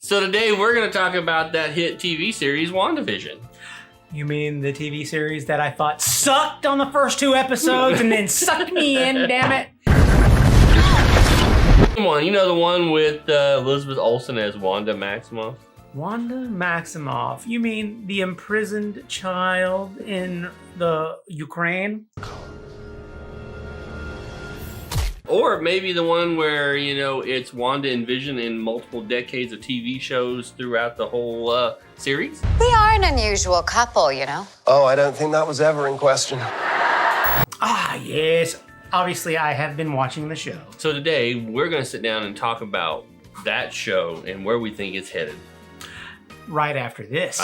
So today we're going to talk about that hit TV series, WandaVision. You mean the TV series that I thought sucked on the first 2 episodes and then sucked me in, damn it? One, you know the one with Elizabeth Olsen as Wanda Maximoff? Wanda Maximoff. You mean the imprisoned child in the Ukraine? Or maybe the one where, you know, it's Wanda and Vision in multiple decades of TV shows throughout the whole series. We are an unusual couple, you know. Oh, I don't think that was ever in question. Ah, yes. Obviously, I have been watching the show. So today, we're going to sit down and talk about that show and where we think it's headed. Right after this.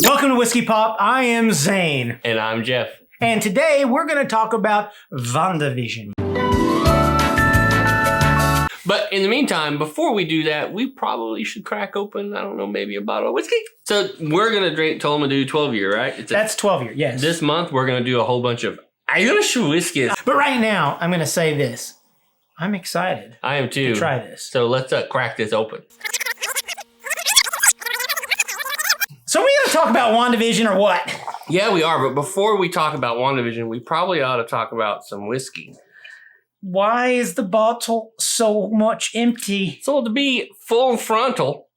Welcome to Whiskey Pop. I am Zane. And I'm Jeff. And today we're going to talk about WandaVision. But in the meantime, before we do that, we probably should crack open, I don't know, maybe a bottle of whiskey. So we're going to drink Tullamadu 12 year, right? That's 12 year, yes. This month, we're going to do a whole bunch of Irish whiskeys. But right now, I'm going to say this. I'm excited. I am too. To try this. So let's crack this open. So we going to talk about WandaVision or what? Yeah, we are. But before we talk about WandaVision, we probably ought to talk about some whiskey. Why is the bottle so much empty? So to be full frontal.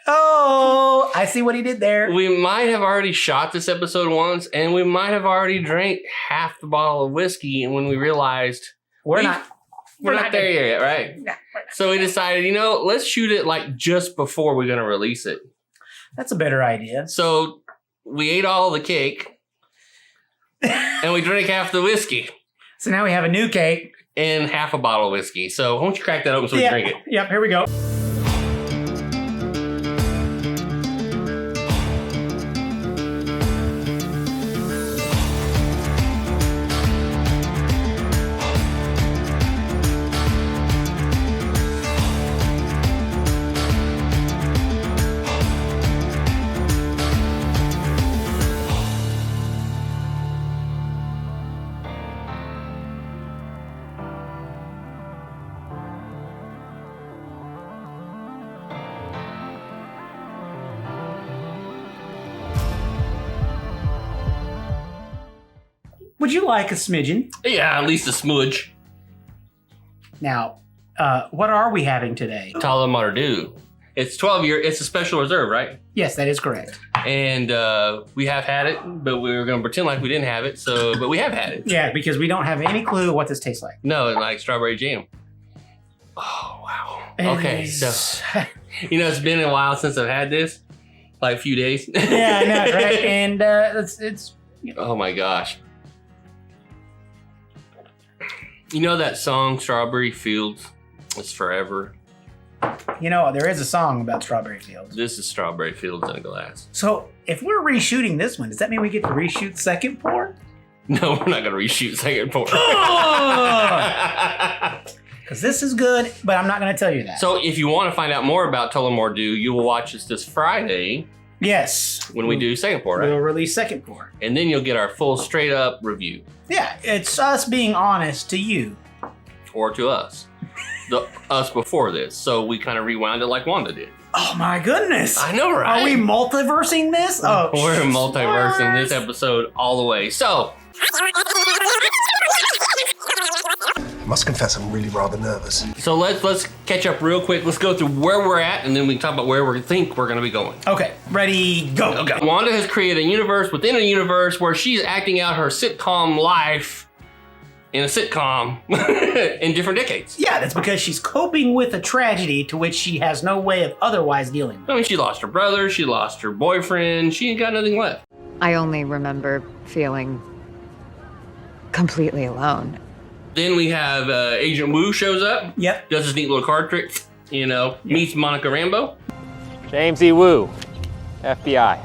Oh, I see what he did there. We might have already shot this episode once, and we might have already drank half the bottle of whiskey, and when we realized We're not there yet, right? No, So we decided, you know, let's shoot it like just before we're going to release it. That's a better idea. So we ate all the cake, and we drank half the whiskey. So now we have a new cake. And half a bottle of whiskey. So why don't you crack that open so we can drink it? Yep, here we go. Would you like a smidgen? Yeah, at least a smudge. Now, what are we having today? Tullamadu. It's 12 year. It's a special reserve, right? Yes, that is correct. And we have had it, but we were going to pretend like we didn't have it. But we have had it. Yeah, because we don't have any clue what this tastes like. No, it's like strawberry jam. Oh, wow. Okay, so, you know, it's been a while since I've had this. Like a few days. Yeah, I know, right? And it's Oh my gosh. You know that song, Strawberry Fields? It's forever. You know, there is a song about strawberry fields. This is Strawberry Fields in a glass. So, if we're reshooting this one, does that mean we get to reshoot second pour? No, we're not going to reshoot second pour. Because this is good, but I'm not going to tell you that. So, if you want to find out more about Tullamadu, you will watch us this Friday. Yes. When we do second pour, right? We'll release second pour. And then you'll get our full straight up review. Yeah, it's us being honest to you. Or to us. Us before this. So we kind of rewound it like Wanda did. Oh my goodness. I know, right? Are we multiversing this? Oh, we're multiversing this episode all the way. So. I must confess, I'm really rather nervous. So let's catch up real quick. Let's go through where we're at, and then we can talk about where we think we're going to be going. Okay, ready, go. Okay. Wanda has created a universe within a universe where she's acting out her sitcom life in a sitcom in different decades. Yeah, that's because she's coping with a tragedy to which she has no way of otherwise dealing with. I mean, she lost her brother, she lost her boyfriend, she ain't got nothing left. I only remember feeling completely alone. Then we have Agent Wu shows up. Yep. Does this neat little card trick, you know, meets Monica Rambeau. James E. Wu, FBI.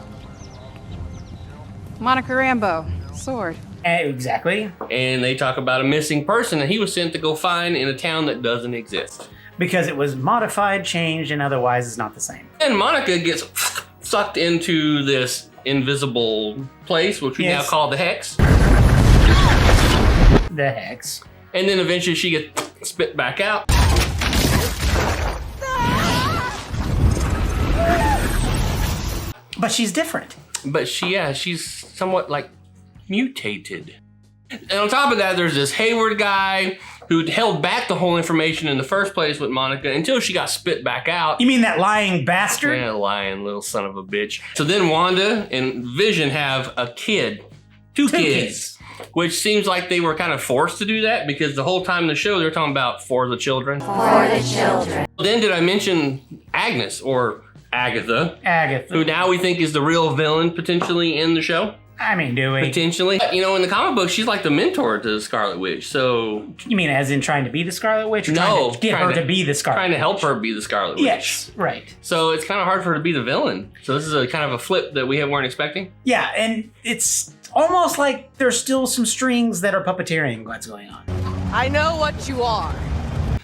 Monica Rambeau, sword. Exactly. And they talk about a missing person that he was sent to go find in a town that doesn't exist. Because it was modified, changed, and otherwise it's not the same. And Monica gets sucked into this invisible place, which we now call the Hex. The Hex. And then eventually she gets spit back out. But she's different. But she's somewhat like mutated. And on top of that, there's this Hayward guy who held back the whole information in the first place with Monica until she got spit back out. You mean that lying bastard? Yeah, lying little son of a bitch. So then Wanda and Vision have a kid. Two kids. Which seems like they were kind of forced to do that because the whole time in the show they're talking about for the children. For the children. Then did I mention Agnes or Agatha? Agatha. Who now we think is the real villain potentially in the show. I mean, do we? Potentially. You know, in the comic book, she's like the mentor to the Scarlet Witch, so... You mean as in trying to be the Scarlet Witch? Or No. trying to get her to be the Scarlet Witch? Trying to help her be the Scarlet Witch. Yes, right. So it's kind of hard for her to be the villain. So this is a kind of a flip that we weren't expecting. Yeah, and it's almost like there's still some strings that are puppeteering what's going on. I know what you are.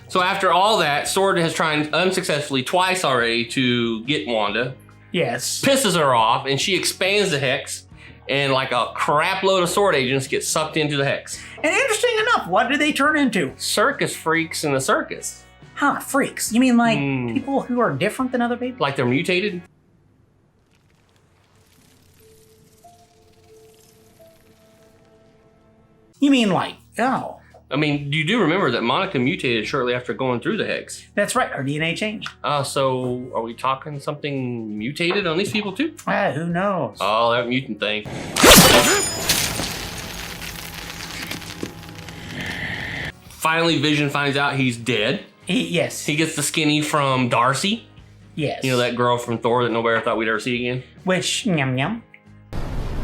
So after all that, Sword has tried unsuccessfully twice already to get Wanda. Yes. Pisses her off, and she expands the Hex, and like a crap load of Sword agents get sucked into the Hex. And interesting enough, what do they turn into? Circus freaks in the circus. Huh, freaks. You mean like people who are different than other people? Like they're mutated? You mean like, oh. I mean, you do remember that Monica mutated shortly after going through the Hex. That's right, her DNA changed. So are we talking something mutated on these people too? Who knows? Oh, that mutant thing. Finally, Vision finds out he's dead. Yes. He gets the skinny from Darcy. Yes. You know, that girl from Thor that nobody ever thought we'd ever see again? Which, yum yum.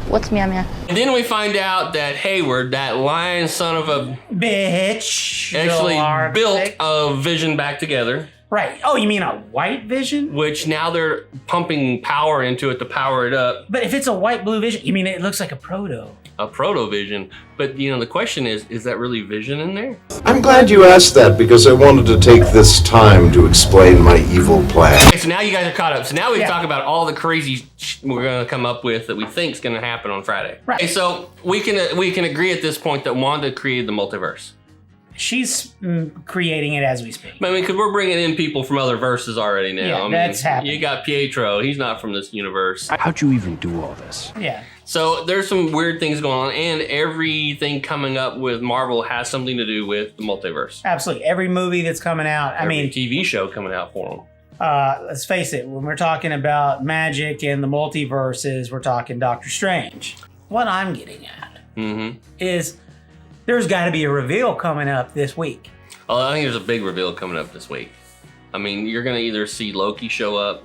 What's meow meow? And then we find out that Hayward, that lying son of a bitch, actually built a Vision back together. Right. Oh, you mean a white Vision? Which now they're pumping power into it to power it up. But if it's a white blue Vision, you mean it looks like a proto? A proto-Vision. But, you know, the question is that really Vision in there? I'm glad you asked that because I wanted to take this time to explain my evil plan. Okay, so now you guys are caught up. So now we can talk about all the crazy we're going to come up with that we think is going to happen on Friday. Right. Okay, so we can agree at this point that Wanda created the multiverse. She's creating it as we speak. I mean, because we're bringing in people from other verses already now. Yeah, I mean, that's happening. You got Pietro. He's not from this universe. How'd you even do all this? Yeah. So there's some weird things going on, and everything coming up with Marvel has something to do with the multiverse. Absolutely. Every movie that's coming out, Every TV show coming out for them. Let's face it, when we're talking about magic and the multiverses, we're talking Doctor Strange. What I'm getting at is there's got to be a reveal coming up this week. Oh, I think there's a big reveal coming up this week. I mean, you're going to either see Loki show up.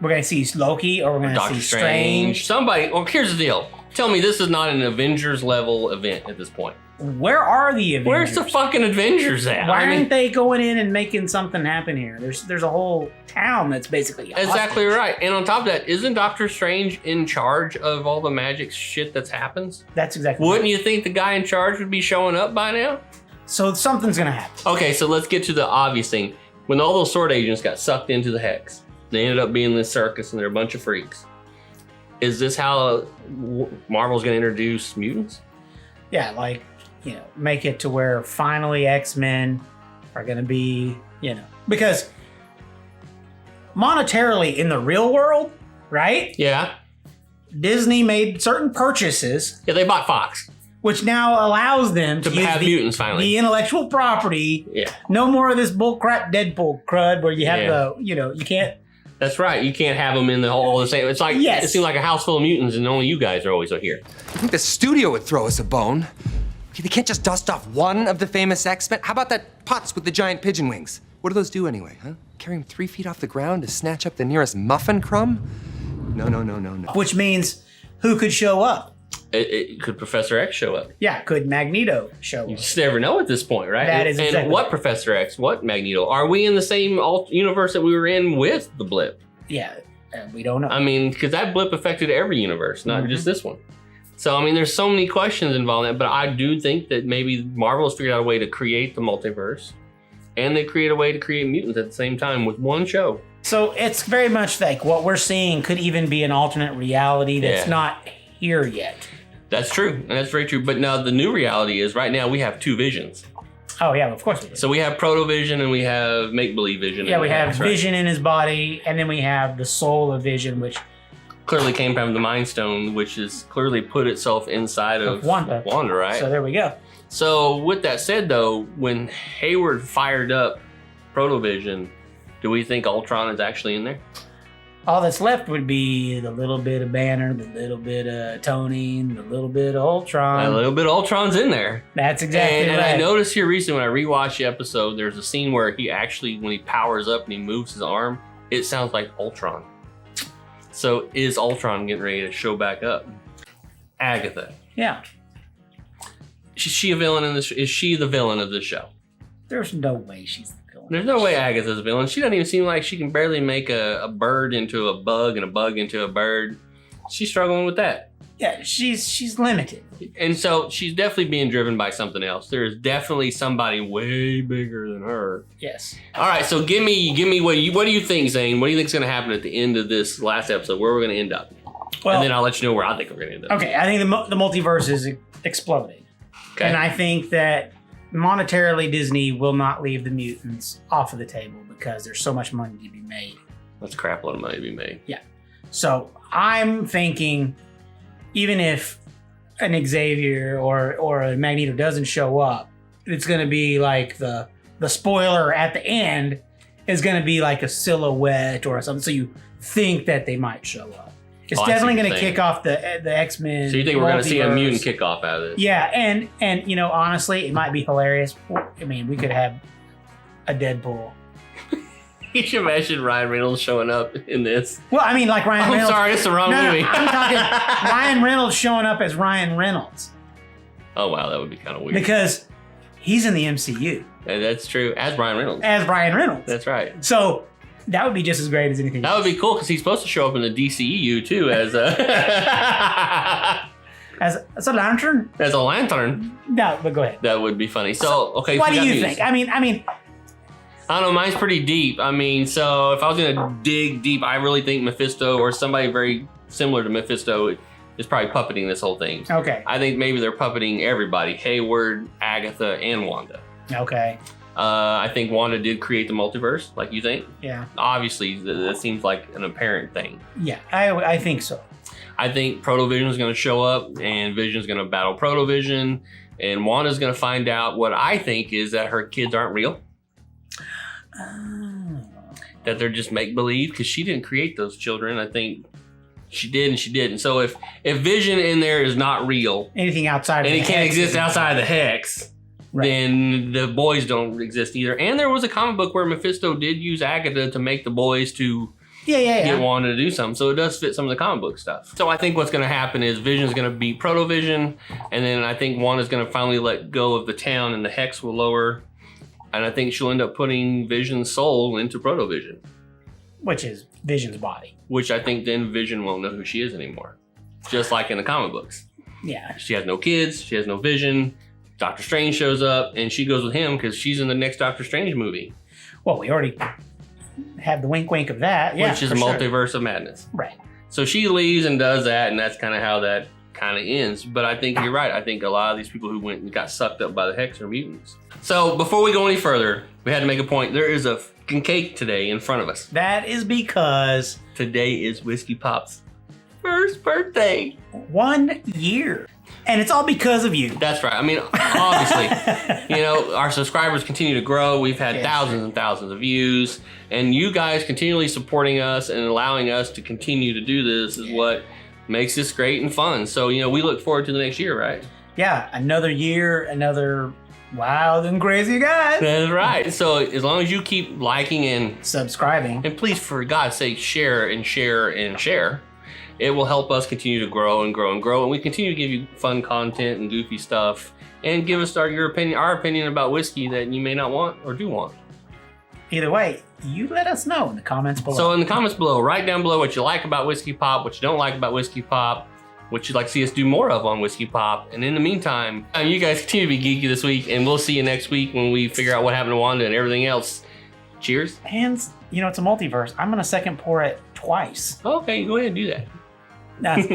We're going to see Loki or we're going to see Strange. Somebody, well, here's the deal. Tell me this is not an Avengers level event at this point. Where are the Avengers? Where's the fucking Avengers at? Why aren't they going in and making something happen here? There's a whole town that's basically exactly hostage. right. And on top of that, isn't Doctor Strange in charge of all the magic shit that's happens? That's exactly Wouldn't right. you think the guy in charge would be showing up by now? So something's going to happen. Okay, so let's get to the obvious thing. When all those sword agents got sucked into the Hex, they ended up being this circus and they're a bunch of freaks. Is this how Marvel's going to introduce mutants? Yeah, like, you know, make it to where finally X-Men are going to be, you know, because monetarily in the real world, right? Yeah. Disney made certain purchases. Yeah, they bought Fox. Which now allows them to have mutants finally. The intellectual property. Yeah. No more of this bullcrap Deadpool crud where you have the, you know, you can't. That's right. You can't have them in the all the same. It's like, it seems like a house full of mutants and only you guys are always here. I think the studio would throw us a bone. Okay, they can't just dust off one of the famous X-Men. How about that Potts with the giant pigeon wings? What do those do anyway, huh? Carry him 3 feet off the ground to snatch up the nearest muffin crumb? No. Which means who could show up? Could Professor X show up? Yeah, could Magneto show up? You just never know at this point, right? That is exactly And what right. Professor X, what Magneto? Are we in the same universe that we were in with the blip? Yeah, we don't know. I mean, because that blip affected every universe, not just this one. So, I mean, there's so many questions involved in that, but I do think that maybe Marvel has figured out a way to create the multiverse and they create a way to create mutants at the same time with one show. So it's very much like what we're seeing could even be an alternate reality that's Yeah. not here yet. That's true, and that's very true. But now the new reality is right now we have two visions. Oh yeah, of course we do. So we have Proto-Vision and we have Make-Believe Vision. Yeah, we have Right? Vision in his body, and then we have the soul of Vision, which Clearly came from the Mind Stone, which has clearly put itself inside of Wanda. right? So there we go. So with that said, though, when Hayward fired up Proto-Vision, do we think Ultron is actually in there? All that's left would be the little bit of Banner, the little bit of Tony, the little bit of Ultron. A little bit of Ultron's in there. That's exactly And right. I noticed here recently when I rewatched the episode, there's a scene where he actually, when he powers up and he moves his arm, it sounds like Ultron. So is Ultron getting ready to show back up? Agatha. Yeah. Is she a villain in this? Is she the villain of this show? There's no way she's the villain. There's no way Agatha's a villain. She doesn't even seem like she can barely make a bird into a bug and a bug into a bird. She's struggling with that. Yeah, she's limited. And so she's definitely being driven by something else. There's definitely somebody way bigger than her. Yes. All right, so give me what do you think, Zane? What do you think's going to happen at the end of this last episode? Where we're going to end up? Well, and then I'll let you know where I think we're going to end up. Okay, I think the multiverse is exploding. Okay. And I think that monetarily Disney will not leave the mutants off of the table because there's so much money to be made. That's a crap load of money to be made. Yeah. So I'm thinking even if an Xavier or a Magneto doesn't show up, it's going to be like the spoiler at the end is going to be like a silhouette or something. So you think that they might show up. It's Oh, I see definitely what going to you're kick off the X-Men. So you think we're going to see a multiverse. mutant kickoff out of this? Yeah, and you know, honestly, it might be hilarious. I mean, we could have a Deadpool. You should imagine Ryan Reynolds showing up in this. Well, I mean, like Ryan I'm Reynolds. sorry, it's the wrong movie. I'm talking Ryan Reynolds showing up as Ryan Reynolds Oh, wow, that would be kind of weird. because he's in the MCU And that's true. As Ryan Reynolds. as Ryan Reynolds. That's right. So that would be just as great as anything. That would be cool because he's supposed to show up in the DCEU too as a as a lantern. as a lantern. No, but go ahead. That would be funny. So okay, What we do got you news. think? I mean, I don't know. Mine's pretty deep. I mean, so if I was gonna dig deep, I really think Mephisto or somebody very similar to Mephisto is probably puppeting this whole thing. okay, I think maybe they're puppeting everybody: Hayward, Agatha, and Wanda. okay, I think Wanda did create the multiverse, like you think. yeah, Obviously, that seems like an apparent thing. yeah. I think so. I think Proto-Vision is going to show up, and Vision is going to battle Proto-Vision, and Wanda's going to find out what I think is that her kids aren't real. That they're just make-believe, because she didn't create those children. I think she did and she didn't. So if Vision in there is not real, Anything outside of and the he can't hex exist is- outside of the hex, Right. then the boys don't exist either. And there was a comic book where Mephisto did use Agatha to make the boys to Yeah. get Wanda to do something. So it does fit some of the comic book stuff. So I think what's going to happen is Vision's going to beat Proto-Vision, and then I think Wanda's going to finally let go of the town, and the hex will lower. And I think she'll end up putting Vision's soul into Proto-Vision, Which is Vision's body. which I think then Vision won't know who she is anymore. Just like in the comic books. Yeah. She has no kids, she has no Vision. Doctor Strange shows up, and she goes with him because she's in the next Doctor Strange movie, Well, we already have the wink of that. Yeah, which is for a sure. multiverse of madness. Right. So she leaves and does that, and that's kind of how that kind of ends. But I think you're right. I think a lot of these people who went and got sucked up by the hex are mutants. So before we go any further, we had to make a point. There is a fucking cake today in front of us. That is because Today is Whiskey Pop's first birthday. 1 year. And it's all because of you. That's right. I mean, obviously, you know, our subscribers continue to grow. We've had thousands and thousands of views, and you guys continually supporting us and allowing us to continue to do this is what makes this great and fun. So, you know, we look forward to the next year, right? Yeah, another year, another wild and crazy guys. That's right. So as long as you keep liking and Subscribing. please, for God's sake, share and share and share. It will help us continue to grow and grow and grow, and we continue to give you fun content and goofy stuff, and give us our opinion about whiskey that you may not want or do want. Either way, you let us know in the comments below. So in the comments below, write down below what you like about Whiskey Pop, what you don't like about Whiskey Pop, what you'd like to see us do more of on Whiskey Pop. And in the meantime, you guys continue to be geeky this week, and we'll see you next week when we figure out what happened to Wanda and everything else. Cheers. And, you know, it's a multiverse. I'm going to second pour it twice. Okay, go ahead and do that. That's